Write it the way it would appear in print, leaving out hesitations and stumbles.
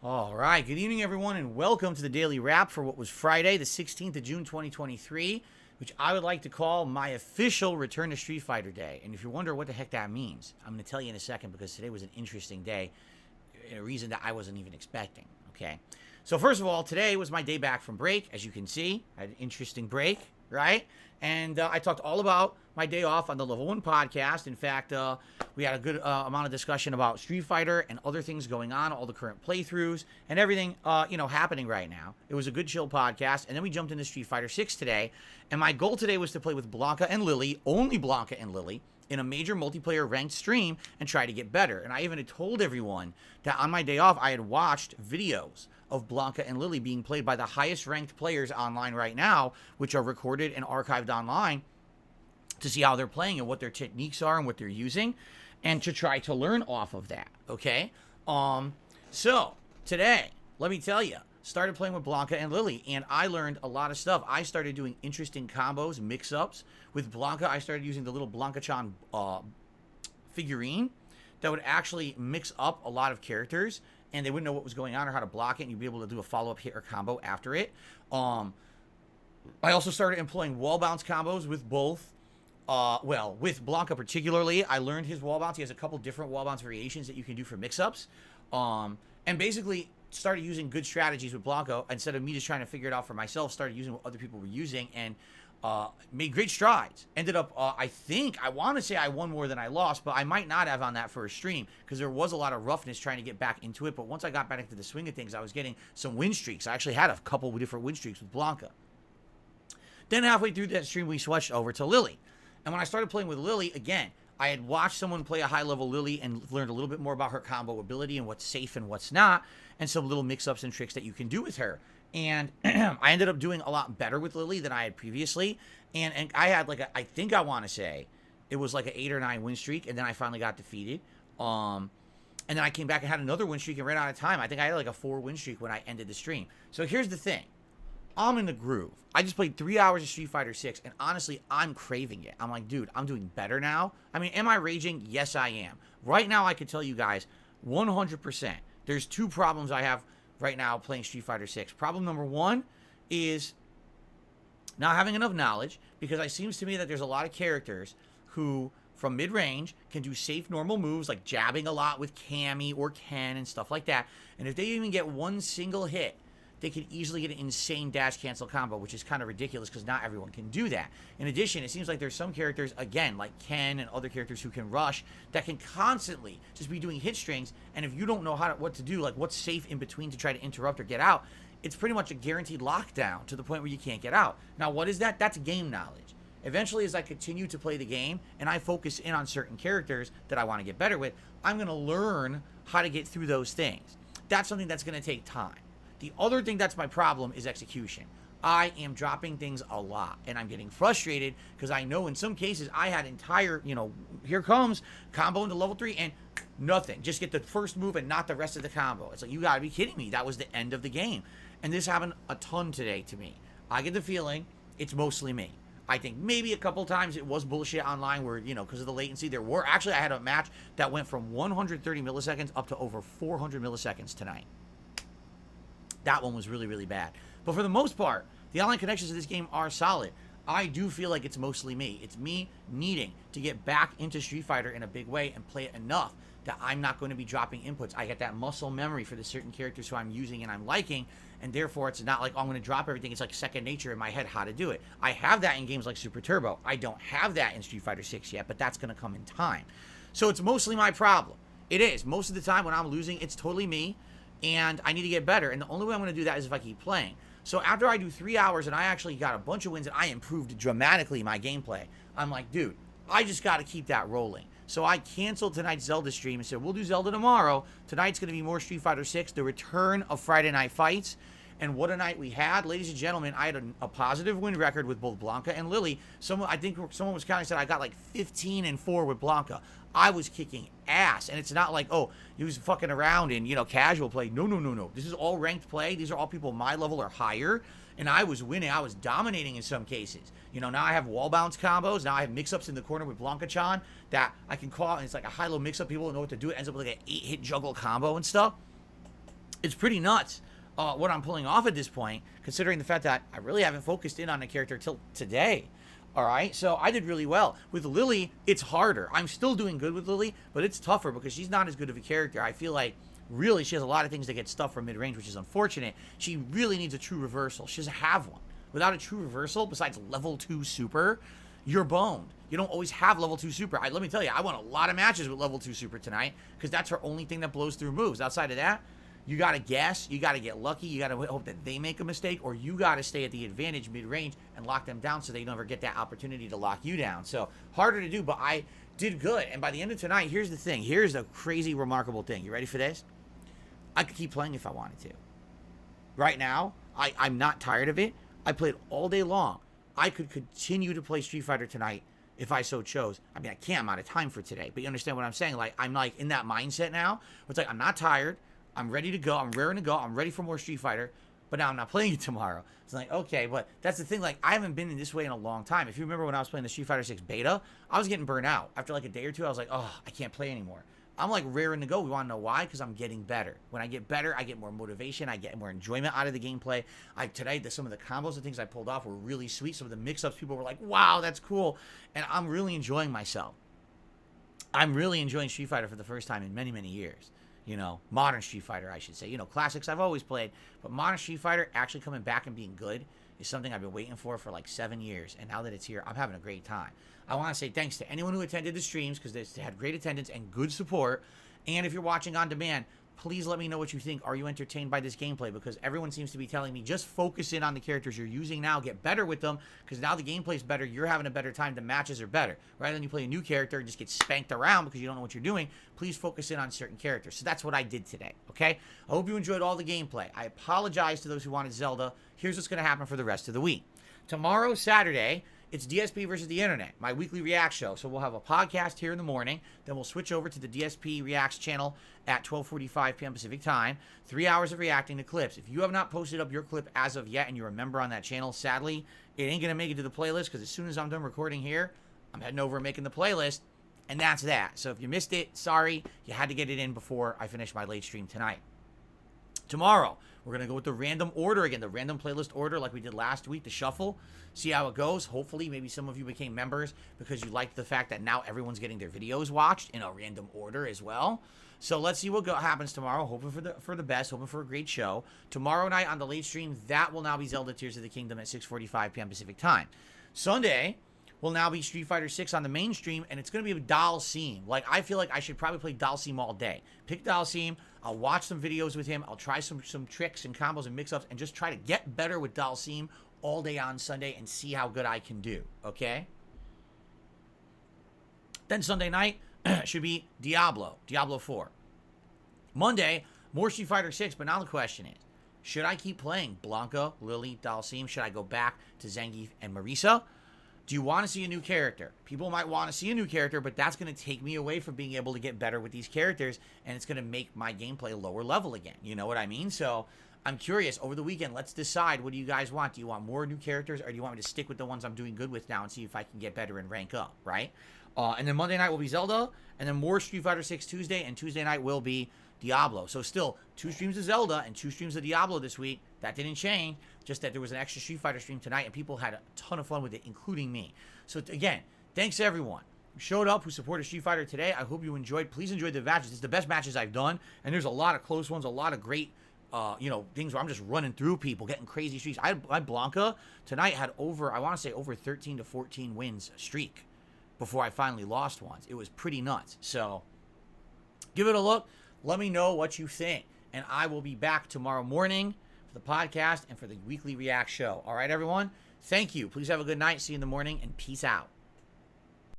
All right, good evening, everyone, and welcome to the Daily Wrap for what was Friday, the 16th of June, 2023, which I would like to call my official Return to Street Fighter Day. And if you wonder what the heck that means, I'm going to tell you in a second because today was an interesting day, a reason that I wasn't even expecting, okay? So first of all, today was my day back from break. As you can see, I had an interesting break, right? And I talked all about my day off on the Level 1 podcast. In fact, we had a good amount of discussion about Street Fighter and other things going on, all the current playthroughs and everything, happening right now. It was a good chill podcast. And then we jumped into Street Fighter 6 today. And my goal today was to play with Blanca and Lily, only Blanca and Lily, in a major multiplayer ranked stream and try to get better. And I even had told everyone that on my day off, I had watched videos of Blanca and Lily being played by the highest ranked players online right now, which are recorded and archived online, to see how they're playing and what their techniques are and what they're using, and to try to learn off of that, okay? So today, let me tell you, started playing with Blanca and Lily, and I learned a lot of stuff. I started doing interesting combos, mix-ups. With Blanca, I started using the little Blanca-chan figurine that would actually mix up a lot of characters, and they wouldn't know what was going on or how to block it, and you'd be able to do a follow-up hit or combo after it. I also started employing wall bounce combos with both. With Blanca particularly, I learned his wall bounce. He has a couple different wall bounce variations that you can do for mix-ups. And basically started using good strategies with Blanca instead of me just trying to figure it out for myself. Started using what other people were using and made great strides. Ended up, I want to say I won more than I lost, but I might not have on that first stream because there was a lot of roughness trying to get back into it. But once I got back into the swing of things, I was getting some win streaks. I actually had a couple of different win streaks with Blanca. Then halfway through that stream, we switched over to Lily. And when I started playing with Lily, again, I had watched someone play a high-level Lily and learned a little bit more about her combo ability and what's safe and what's not, and some little mix-ups and tricks that you can do with her. And I ended up doing a lot better with Lily than I had previously. And I had I want to say, it was like an 8 or 9 win streak, and then I finally got defeated. And then I came back and had another win streak and ran out of time. I think I had like a 4 win streak when I ended the stream. So here's the thing. I'm in the groove. I just played 3 hours of Street Fighter 6, and honestly, I'm craving it. I'm like, dude, I'm doing better now. I mean, am I raging? Yes, I am. Right now, I can tell you guys 100%. There's 2 problems I have right now playing Street Fighter 6. Problem number 1 is not having enough knowledge, because it seems to me that there's a lot of characters who, from mid-range, can do safe, normal moves, like jabbing a lot with Cammy or Ken and stuff like that. And if they even get one single hit, they could easily get an insane dash cancel combo, which is kind of ridiculous because not everyone can do that. In addition, it seems like there's some characters, again, like Ken and other characters who can rush, that can constantly just be doing hit strings, and if you don't know what to do, like what's safe in between to try to interrupt or get out, it's pretty much a guaranteed lockdown to the point where you can't get out. Now, what is that? That's game knowledge. Eventually, as I continue to play the game and I focus in on certain characters that I want to get better with, I'm going to learn how to get through those things. That's something that's going to take time. The other thing that's my problem is execution. I am dropping things a lot, and I'm getting frustrated because I know in some cases I had entire, here comes combo into level 3 and nothing. Just get the first move and not the rest of the combo. It's like, you gotta be kidding me. That was the end of the game. And this happened a ton today to me. I get the feeling it's mostly me. I think maybe a couple times it was bullshit online where, because of the latency, I had a match that went from 130 milliseconds up to over 400 milliseconds tonight. That one was really, really bad. But for the most part, the online connections of this game are solid. I do feel like it's mostly me. It's me needing to get back into Street Fighter in a big way and play it enough that I'm not going to be dropping inputs. I get that muscle memory for the certain characters who I'm using and I'm liking, and therefore it's not like, oh, I'm going to drop everything. It's like second nature in my head how to do it. I have that in games like Super Turbo. I don't have that in Street Fighter 6 yet, but that's going to come in time. So it's mostly my problem. It is. Most of the time when I'm losing, it's totally me. And I need to get better. And the only way I'm going to do that is if I keep playing. So after I do 3 hours and I actually got a bunch of wins and I improved dramatically my gameplay, I'm like, dude, I just got to keep that rolling. So I canceled tonight's Zelda stream and said, we'll do Zelda tomorrow. Tonight's going to be more Street Fighter 6, the return of Friday Night Fights. And what a night we had. Ladies and gentlemen, I had a positive win record with both Blanca and Lily. I think someone was counting, said I got like 15-4 with Blanca. I was kicking ass. And it's not like, oh, he was fucking around in, casual play. No. This is all ranked play. These are all people my level or higher. And I was winning. I was dominating in some cases. Now I have wall bounce combos. Now I have mix-ups in the corner with Blanca-chan that I can call. And it's like a high-low mix-up. People don't know what to do. It ends up with like an 8-hit juggle combo and stuff. It's pretty nuts what I'm pulling off at this point, considering the fact that I really haven't focused in on the character till today. All right, so I did really well. With Lily, it's harder. I'm still doing good with Lily, but it's tougher because she's not as good of a character. I feel like really she has a lot of things that get stuff from mid-range, which is unfortunate. She really needs a true reversal. She doesn't have one. Without a true reversal, besides level 2 super, you're boned. You don't always have level 2 super. Let me tell you, I won a lot of matches with level 2 super tonight because that's her only thing that blows through moves. Outside of that, you got to guess, you got to get lucky, you got to hope that they make a mistake, or you got to stay at the advantage mid-range and lock them down so they never get that opportunity to lock you down. So, harder to do, but I did good. And by the end of tonight, here's the thing. Here's the crazy, remarkable thing. You ready for this? I could keep playing if I wanted to. Right now, I'm not tired of it. I played all day long. I could continue to play Street Fighter tonight if I so chose. I mean, I can't. I'm out of time for today. But you understand what I'm saying? Like, I'm like in that mindset now. It's like, I'm not tired. I'm ready to go. I'm raring to go. I'm ready for more Street Fighter. But now I'm not playing it tomorrow. It's like, okay, but that's the thing. Like, I haven't been in this way in a long time. If you remember when I was playing the Street Fighter 6 beta, I was getting burnt out. After like a day or two, I was like, oh, I can't play anymore. I'm like raring to go. We want to know why? Because I'm getting better. When I get better, I get more motivation. I get more enjoyment out of the gameplay. Today, some of the combos and things I pulled off were really sweet. Some of the mix-ups, people were like, wow, that's cool. And I'm really enjoying myself. I'm really enjoying Street Fighter for the first time in many, many years. You know, modern Street Fighter, I should say. You know, classics I've always played. But modern Street Fighter actually coming back and being good is something I've been waiting for like 7 years. And now that it's here, I'm having a great time. I want to say thanks to anyone who attended the streams because they had great attendance and good support. And if you're watching on demand, please let me know what you think. Are you entertained by this gameplay? Because everyone seems to be telling me just focus in on the characters you're using now, get better with them, because now the gameplay's better, you're having a better time, the matches are better. Rather than you play a new character and just get spanked around because you don't know what you're doing, please focus in on certain characters. So that's what I did today, okay? I hope you enjoyed all the gameplay. I apologize to those who wanted Zelda. Here's what's going to happen for the rest of the week. Tomorrow, Saturday, it's DSP versus the Internet, my weekly React show. So we'll have a podcast here in the morning. Then we'll switch over to the DSP Reacts channel at 12:45 p.m. Pacific time. 3 hours of reacting to clips. If you have not posted up your clip as of yet and you're a member on that channel, sadly, it ain't going to make it to the playlist because as soon as I'm done recording here, I'm heading over and making the playlist. And that's that. So if you missed it, sorry. You had to get it in before I finish my late stream tonight. Tomorrow, we're going to go with the random order again, the random playlist order like we did last week, the shuffle. See how it goes. Hopefully, maybe some of you became members because you liked the fact that now everyone's getting their videos watched in a random order as well. So let's see what happens tomorrow. Hoping for the best, hoping for a great show. Tomorrow night on the late stream, that will now be Zelda Tears of the Kingdom at 6:45 p.m. Pacific time. Sunday will now be Street Fighter 6 on the mainstream, and it's going to be a Dalsim. Like, I feel like I should probably play Dalsim all day. Pick Dalsim. I'll watch some videos with him. I'll try some tricks and combos and mix-ups and just try to get better with Dalsim all day on Sunday and see how good I can do, okay? Then Sunday night should be Diablo 4. Monday, more Street Fighter 6, but now the question is, should I keep playing Blanca, Lily, Dalsim? Should I go back to Zangief and Marisa? Do you want to see a new character? People might want to see a new character, but that's going to take me away from being able to get better with these characters, and it's going to make my gameplay lower level again. You know what I mean? So I'm curious. Over the weekend, let's decide. What do you guys want? Do you want more new characters, or do you want me to stick with the ones I'm doing good with now and see if I can get better and rank up, right? And then Monday night will be Zelda, and then more Street Fighter 6 Tuesday, and Tuesday night will be Diablo. So still 2 streams of Zelda and 2 streams of Diablo this week. That didn't change, just that there was an extra Street Fighter stream tonight and people had a ton of fun with it, including me. So again, thanks to everyone who showed up, who supported Street Fighter today. I hope you enjoyed. Please enjoy the matches. It's the best matches I've done, and there's a lot of close ones, a lot of great things where I'm just running through people, getting crazy streaks. I Blanca tonight had over 13 to 14 wins streak before I finally lost once. It was pretty nuts. So give it a look. Let me know what you think. And I will be back tomorrow morning for the podcast and for the weekly React show. All right, everyone? Thank you. Please have a good night. See you in the morning, and peace out.